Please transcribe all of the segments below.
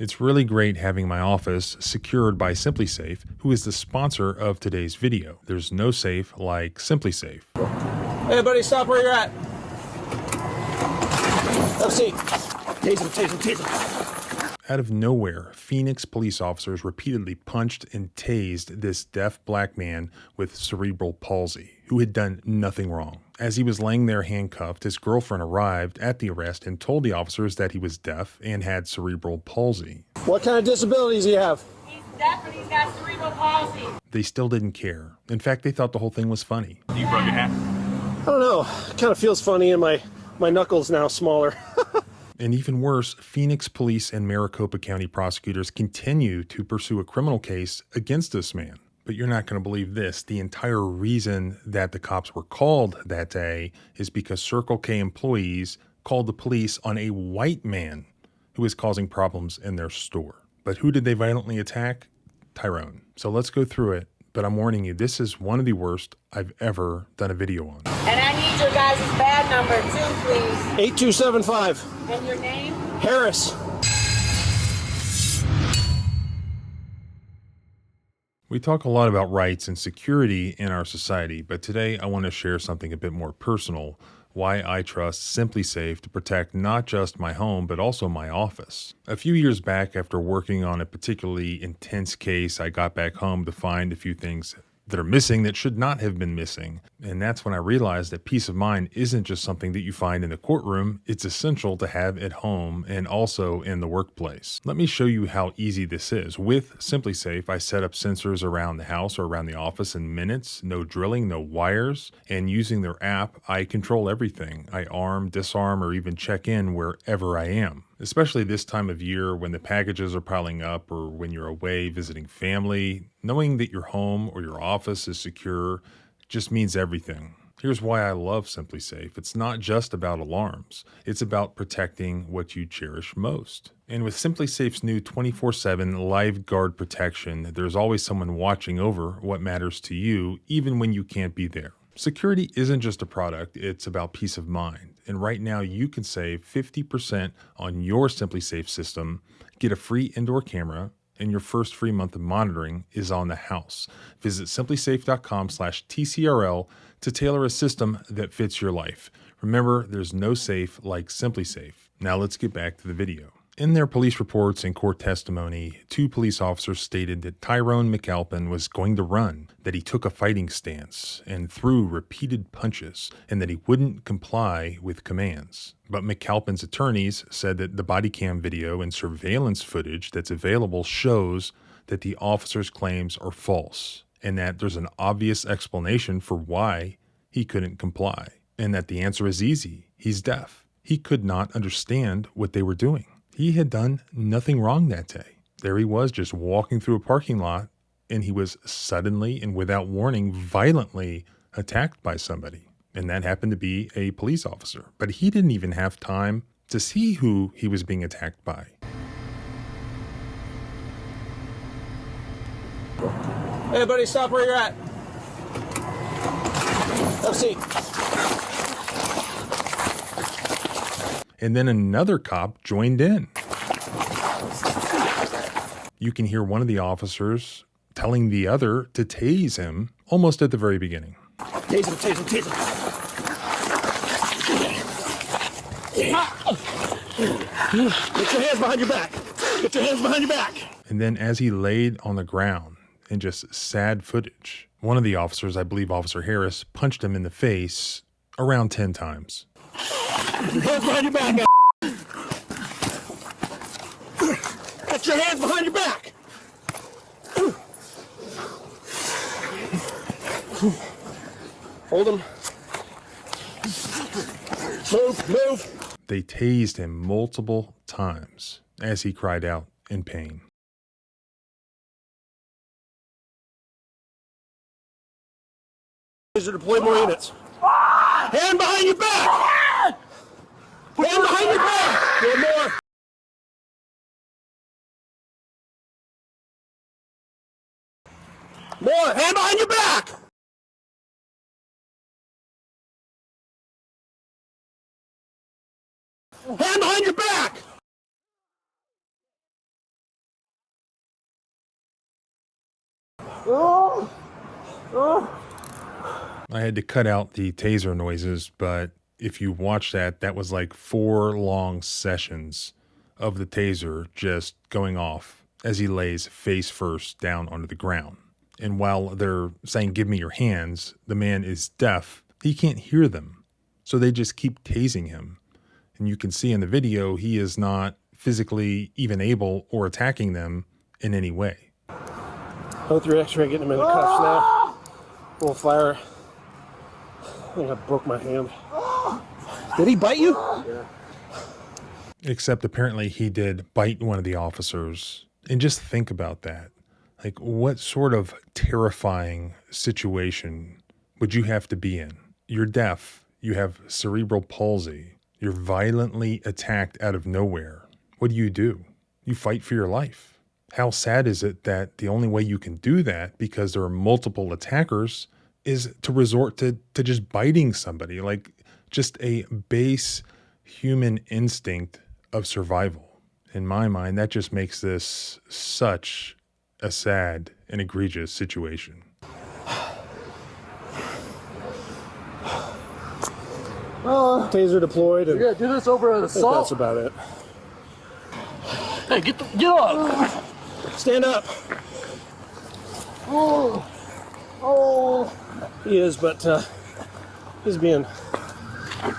It's really great having my office secured by SimpliSafe, who is the sponsor of today's video. There's no safe like SimpliSafe. Hey, buddy, stop where you're at. Let's see. Tase him. Out of nowhere, Phoenix police officers repeatedly punched and tased this deaf black man with cerebral palsy, who had done nothing wrong. As he was laying there handcuffed, his girlfriend arrived at the arrest and told the officers that he was deaf and had cerebral palsy. What kind of disabilities do you have? He's deaf and he's got cerebral palsy. They still didn't care. In fact, they thought the whole thing was funny. You broke your hand? I don't know. It kind of feels funny, and my knuckles now smaller. And even worse, Phoenix police and Maricopa County prosecutors continue to pursue a criminal case against this man. But you're not going to believe this. The entire reason that the cops were called that day is because Circle K employees called the police on a white man who was causing problems in their store. But who did they violently attack? Tyrone. So let's go through it. But I'm warning you, this is one of the worst I've ever done a video on. And I need your guys' bad number too, please. 8275. And your name? Harris. We talk a lot about rights and security in our society, but today I want to share something a bit more personal, why I trust SimpliSafe to protect not just my home, but also my office. A few years back, after working on a particularly intense case, I got back home to find a few things that are missing that should not have been missing. And that's when I realized that peace of mind isn't just something that you find in the courtroom, it's essential to have at home and also in the workplace. Let me show you how easy this is. With SimpliSafe, I set up sensors around the house or around the office in minutes, no drilling, no wires, and using their app, I control everything. I arm, disarm, or even check in wherever I am. Especially this time of year when the packages are piling up or when you're away visiting family, knowing that your home or your office is secure just means everything. Here's why I love SimpliSafe. It's not just about alarms. It's about protecting what you cherish most. And with SimpliSafe's new 24/7 live guard protection, there's always someone watching over what matters to you, even when you can't be there. Security isn't just a product, it's about peace of mind. And right now you can save 50% on your SimpliSafe system, get a free indoor camera, and your first free month of monitoring is on the house. Visit simplisafe.com/TCRL to tailor a system that fits your life. Remember, there's no safe like SimpliSafe. Now let's get back to the video. In their police reports and court testimony, 2 police officers stated that Tyrone McAlpin was going to run, that he took a fighting stance and threw repeated punches, and that he wouldn't comply with commands. But McAlpin's attorneys said that the body cam video and surveillance footage that's available shows that the officers' claims are false, and that there's an obvious explanation for why he couldn't comply, and that the answer is easy. He's deaf. He could not understand what they were doing. He had done nothing wrong that day. There he was, just walking through a parking lot, and he was suddenly and without warning violently attacked by somebody. And that happened to be a police officer. But he didn't even have time to see who he was being attacked by. Hey, buddy, stop where you're at. Let's see. And then another cop joined in. You can hear one of the officers telling the other to tase him almost at the very beginning. Tase him. Get your hands behind your back. Get your hands behind your back. And then as he laid on the ground in just sad footage, one of the officers, I believe Officer Harris, punched him in the face around 10 times. Hands behind your back. Get your hands behind your back. Hold him. Move. They tased him multiple times as he cried out in pain. Deploy more units. Hand behind your back. Hand behind your back. Get more. More. Hand behind your back. Hand behind your back. I had to cut out the taser noises, but if you watch that, that was like 4 long sessions of the taser just going off as he lays face first down onto the ground. And while they're saying, "Give me your hands," the man is deaf. He can't hear them. So they just keep tasing him. And you can see in the video, he is not physically even able or attacking them in any way. Go through X-ray, getting him in the cuffs now. We'll fire. I think I broke my hand. Did he bite you? Yeah. Except apparently he did bite one of the officers. And just think about that. Like, what sort of terrifying situation would you have to be in? You're deaf. You have cerebral palsy. You're violently attacked out of nowhere. What do? You fight for your life. How sad is it that the only way you can do that, because there are multiple attackers, is to resort to just biting somebody, like just a base human instinct of survival. In my mind, that just makes this such a sad and egregious situation. Taser deployed. And yeah, do this over an assault. that's about it. Hey, get up! Stand up. He is, but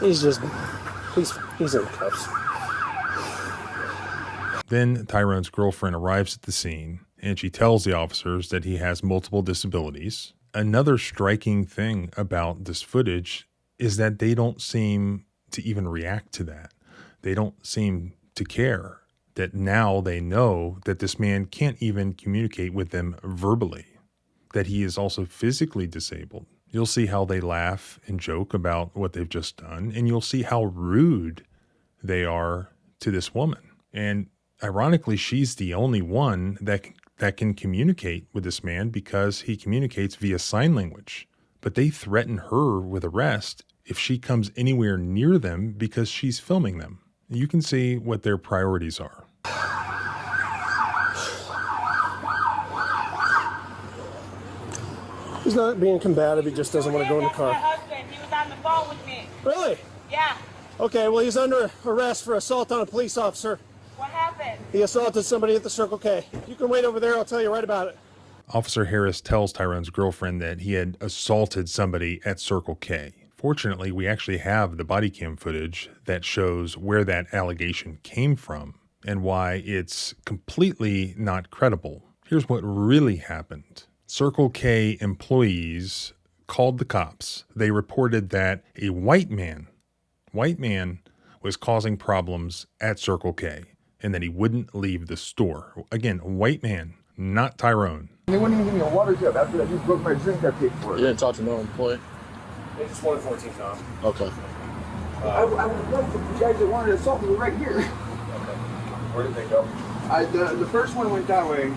he's in cuffs. Then Tyrone's girlfriend arrives at the scene, and she tells the officers that he has multiple disabilities. Another striking thing about this footage is that they don't seem to even react to that. They don't seem to care that now they know that this man can't even communicate with them verbally, that he is also physically disabled. You'll see how they laugh and joke about what they've just done, and you'll see how rude they are to this woman. And ironically, she's the only one that can communicate with this man because he communicates via sign language. But they threaten her with arrest if she comes anywhere near them because she's filming them. You can see what their priorities are. He's not being combative. He just doesn't want to go in the That's my car. husband. He was on the phone with me. Really? Yeah. Okay, well, he's under arrest for assault on a police officer. What happened? He assaulted somebody at the Circle K. You can wait over there. I'll tell you right about it. Officer Harris tells Tyrone's girlfriend that he had assaulted somebody at Circle K. Fortunately, we actually have the body cam footage that shows where that allegation came from and why it's completely not credible. Here's what really happened. Circle K employees called the cops. They reported that a white man was causing problems at Circle K and that he wouldn't leave the store. Again, a white man, not Tyrone. They wouldn't even give me a water cup after that. You broke my drink I paid for it. You didn't talk to no employee? They just wanted 14 times. Okay. I would love to. The guys that wanted to assault me were right here. Where did they go? The first one went that way, and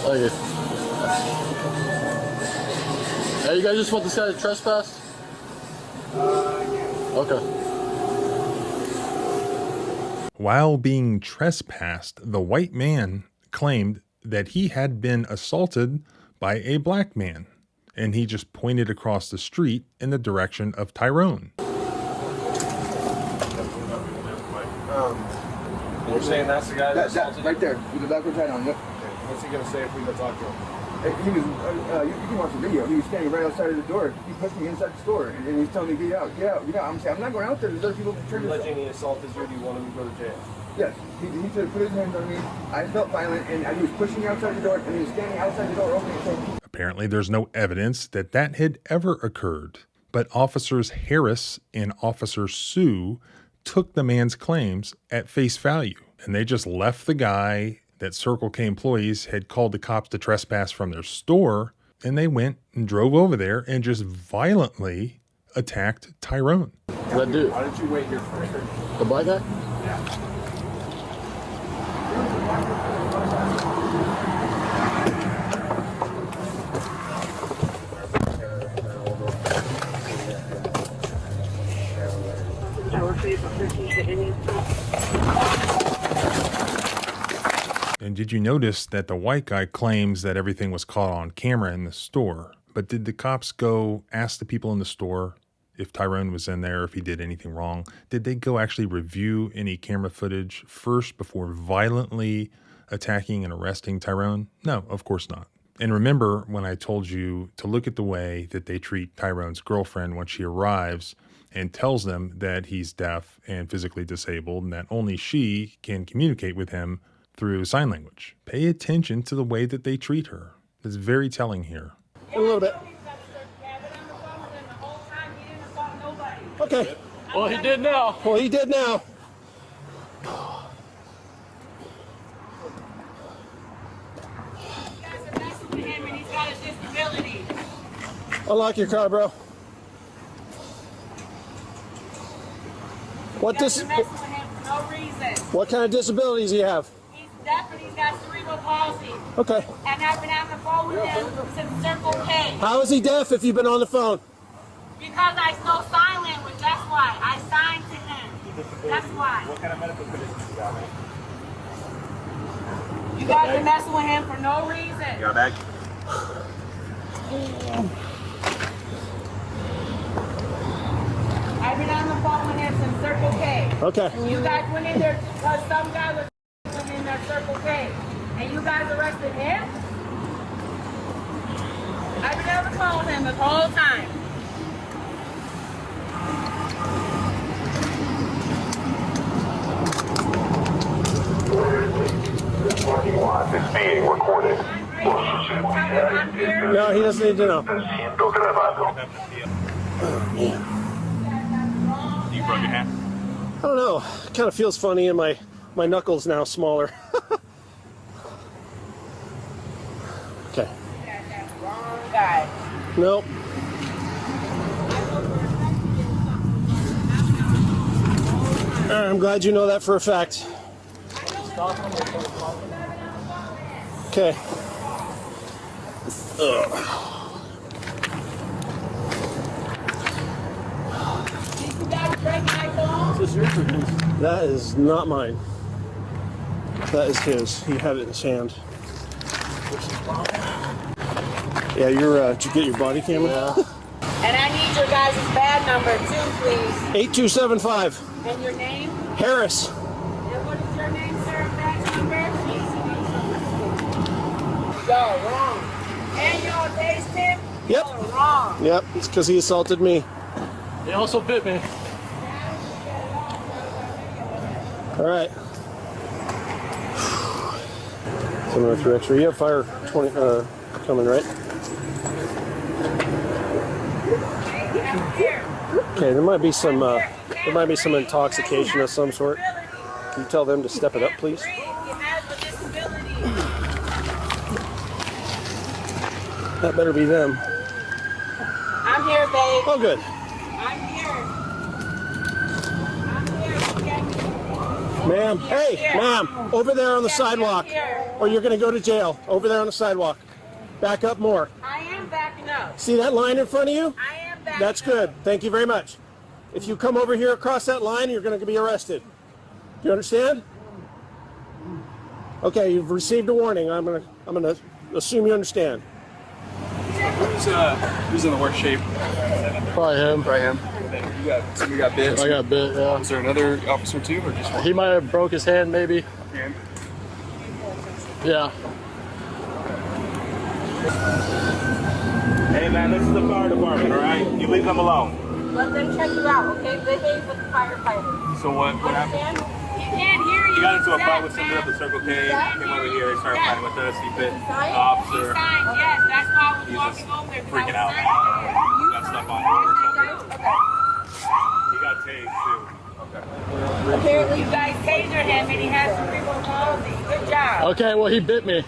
Okay. Hey, you guys just want this guy to trespass? yeah. Okay. While being trespassed, the white man claimed that he had been assaulted by a black man, and he just pointed across the street in the direction of Tyrone. You're saying that's the guy that assaulted That right there, with the backwards hat on. Yep. What's he going to say if we go talk to him? He was. You can watch the video. He was standing right outside of the door. He pushed me inside the store, and he's telling me, "Get out, get out, get out." I'm saying, "I'm not going out there. There's other people that turn this." Alleging he assaulted you. Do you want him to go to jail? Yes. He said, "Put his hands on me." I felt violent, and he was pushing me outside the door, and he was standing outside the door, opening and saying, Apparently, there's no evidence that that had ever occurred, but Officers Harris and Officer Sue took the man's claims at face value, and they just left the guy that Circle K employees had called the cops to trespass from their store, and they went and drove over there and just violently attacked Tyrone. That dude. Why did you wait here for her? The black guy? Yeah. And did you notice that the white guy claims that everything was caught on camera in the store? But did the cops go ask the people in the store if Tyrone was in there, if he did anything wrong? Did they go actually review any camera footage first before violently attacking and arresting Tyrone? No, of course not. And remember when I told you to look at the way that they treat Tyrone's girlfriend when she arrives and tells them that he's deaf and physically disabled and that only she can communicate with him through sign language. Pay attention to the way that they treat her. It's very telling here. A little bit. Okay. Well, he did now. Well, he did now. Unlock your car, bro. What What kind of disabilities do you have? He's deaf and he's got cerebral palsy. Okay. And I've been on the phone with him since Circle K. How is he deaf if you've been on the phone? Because I know sign language, that's why. I signed to him. That's why. What kind of medical conditions you got, man? You guys been messing with him for no reason. You got a bag? I've been on the phone with him since Circle K. Okay. And you guys went in there because some guy was in there Circle K. And you guys arrested him? I've been on the phone with him this whole time. This parking lot is being recorded. I'm here. No, he doesn't need to know. Siento grabado. You broke your hand? I don't know. It kind of feels funny and my knuckles now smaller. Okay. Wrong guy. Nope. I'm glad you know that for a fact. Okay. You guys break my phone? Is this yours or his? That is not mine. That is his. He had it in his hand. Yeah, did you get your body camera? Yeah. And I need your guys' bad number too, please. 8275. And your name? Harris. And what is your name, sir? Badge number? Yo, wrong. And your taste tip? Yep. Yo, wrong. Yep, it's because he assaulted me. He also bit me. All right. 703 extra. You have fire 20 coming, right? Okay, there might be some intoxication of some sort. Can you tell them to step it up, please? He has a disability. That better be them. I'm here, babe. Oh, good. I'm here. Okay? Ma'am, hey, ma'am, over there on the sidewalk, or you're going to go to jail. Over there on the sidewalk. Back up more. I am backing up. See that line in front of you? I am backing That's up. good. Thank you very much. If you come over here across that line, you're going to be arrested. Do you understand? Okay, you've received a warning. I'm gonna assume you understand. Who's in the worst shape? Probably him. Somebody got bit. I got bit, yeah. Was there another officer too, or just one? He might have broke his hand, maybe. hand? Yeah. Hey man, this is the fire department, all right? You leave them alone. Let them check you out, okay? Behave with the firefighters. So what happened? Understand? He can't hear you. He got into a He's fight deaf, with somebody at man. the Circle K. He's deaf, Came over man. here. He started He's fighting with us. He bit the He officer. signed, yes. That's why I was He's walking just over there. freaking out. You Got stuff on signed? him. He got tased too. Apparently you guys tasered him and he has cerebral palsy. Good job. Okay, well, he bit me.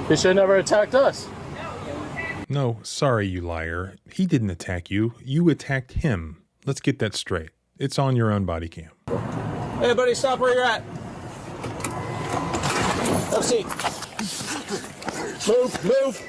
He should have never attacked us. No, sorry, you liar. He didn't attack you. You attacked him. Let's get that straight. It's on your own body cam. Hey, buddy, stop where you're at. Have a seat. Move.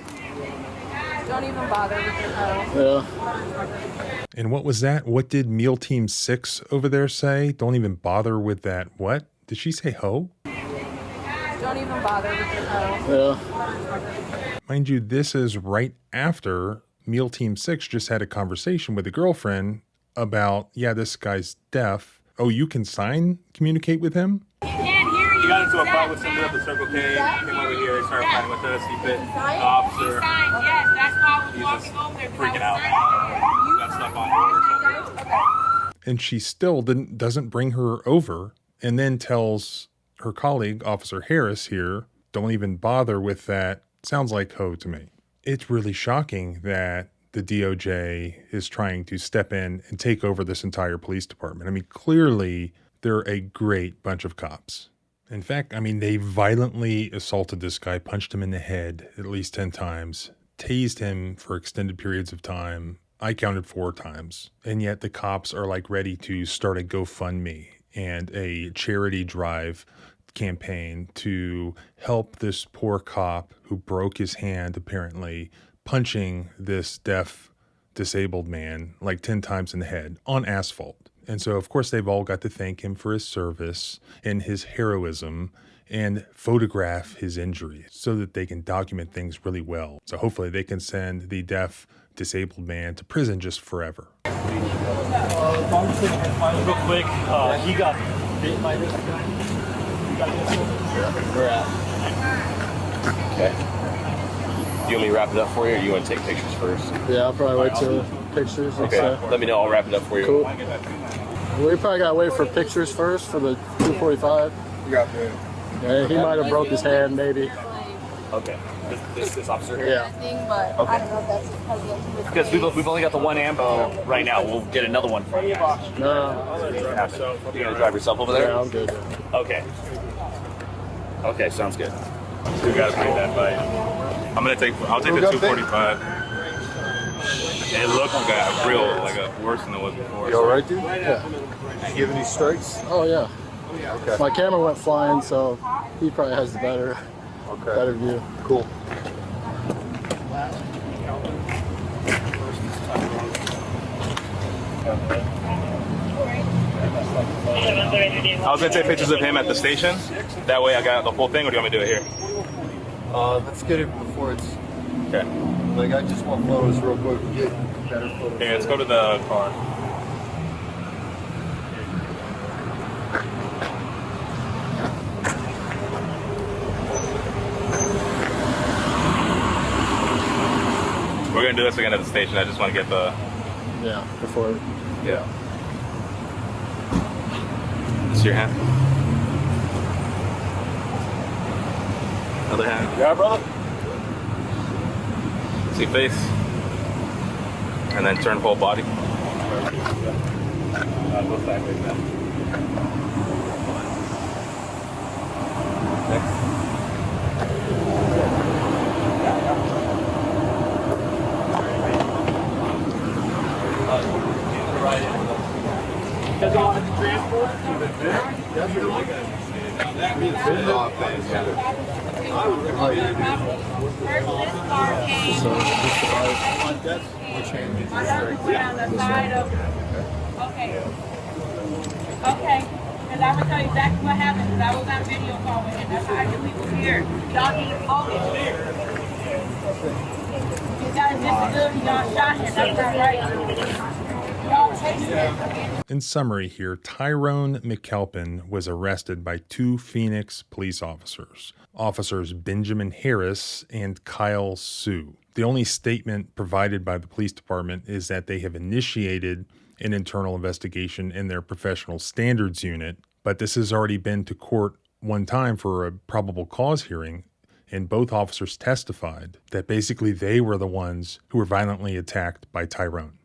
Don't even bother with your car. Yeah. And what was that? What did Meal Team 6 over there say? Don't even bother with that. What? Did she say ho? Don't even bother with your hoe. Yeah. Mind you, this is right after Meal Team 6 just had a conversation with a girlfriend about, yeah, this guy's deaf. Oh, you can communicate with him? He got into a fight with somebody at the Circle K. He came over here, he started fighting with us. He bit the officer. Yes, that's why I was He's walking just over there. freaking out. Got stuff on him. And she still doesn't bring her over, and then tells her colleague, Officer Harris here, don't even bother with that. Sounds like ho to me. It's really shocking that the DOJ is trying to step in and take over this entire police department. I mean, clearly they're a great bunch of cops. In fact, I mean, they violently assaulted this guy, punched him in the head at least 10 times, tased him for extended periods of time. I counted 4 times. And yet the cops are like ready to start a GoFundMe and a charity drive campaign to help this poor cop who broke his hand, apparently, punching this deaf, disabled man like 10 times in the head on asphalt. And so, of course, they've all got to thank him for his service and his heroism and photograph his injuries so that they can document things really well. So hopefully they can send the deaf, disabled man to prison just forever. Real quick, he got bit by this guy. We're at. Okay. Do you want me to wrap it up for you, or do you want to take pictures first? Yeah, I'll probably wait till pictures. Okay. Let me know. I'll wrap it up for you. Cool. We probably got to wait for pictures first for the 245. You got the. Yeah, he might have broke his hand, maybe. Okay. This officer here? Yeah. Thing, but I don't know if that's Because we've only got the one ambo right now. We'll get another one for you. No. You gonna drive yourself over there? Yeah, I'm good. Okay. Okay, sounds good. We gotta bring that bite. I'll take the 245. It looked like a worse than it was before. You all right, dude? Yeah. Did you give any strikes? Oh, yeah. Okay. My camera went flying, so he probably has the better view. Cool. I was gonna take pictures of him at the station. That way I got the whole thing, or do you want me to do it here? Let's get it before it's. Okay. Like, I just want photos real quick. Get better photos. Okay, let's go to the car. We're gonna do this again at the station. I just want to get the. Yeah, before. Yeah. This is your hand. Other hand. Yeah, brother. See face. And then turn whole body. Go sideways now. Next. Does he want to transport? Okay. Because I will tell you exactly what happened. Because I was on video call with him. That's how I knew he was here. Y'all need to call him. You got a disability. Y'all shot him. That's not right. Y'all chased him. In summary here, Tyrone McAlpin was arrested by 2 Phoenix police officers, Officers Benjamin Harris and Kyle Sue. The only statement provided by the police department is that they have initiated an internal investigation in their professional standards unit, but this has already been to court one time for a probable cause hearing, and both officers testified that basically they were the ones who were violently attacked by Tyrone,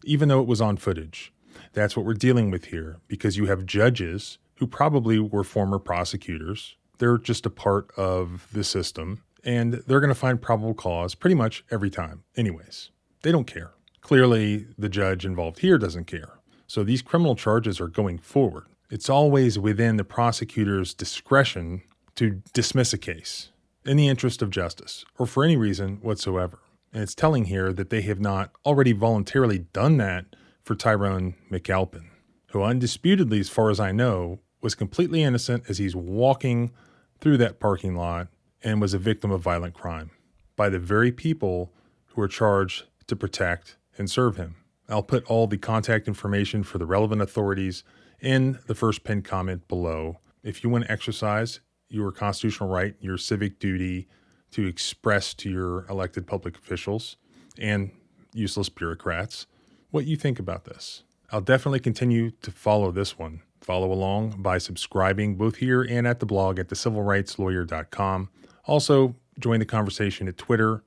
even though it was on footage. That's what we're dealing with here, because you have judges who probably were former prosecutors. They're just a part of the system, and they're going to find probable cause pretty much every time. Anyways, they don't care. Clearly, the judge involved here doesn't care. So these criminal charges are going forward. It's always within the prosecutor's discretion to dismiss a case in the interest of justice or for any reason whatsoever. And it's telling here that they have not already voluntarily done that for Tyrone McAlpin, who undisputedly, as far as I know, was completely innocent as he's walking through that parking lot and was a victim of violent crime by the very people who are charged to protect and serve him. I'll put all the contact information for the relevant authorities in the first pinned comment below. If you want to exercise your constitutional right, your civic duty to express to your elected public officials and useless bureaucrats what you think about this. I'll definitely continue to follow this one. Follow along by subscribing both here and at the blog at thecivilrightslawyer.com. Also, join the conversation at Twitter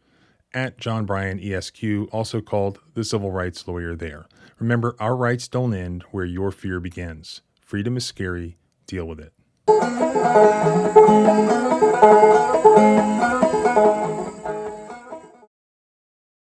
at John Bryan ESQ, also called The Civil Rights Lawyer there. Remember, our rights don't end where your fear begins. Freedom is scary. Deal with it.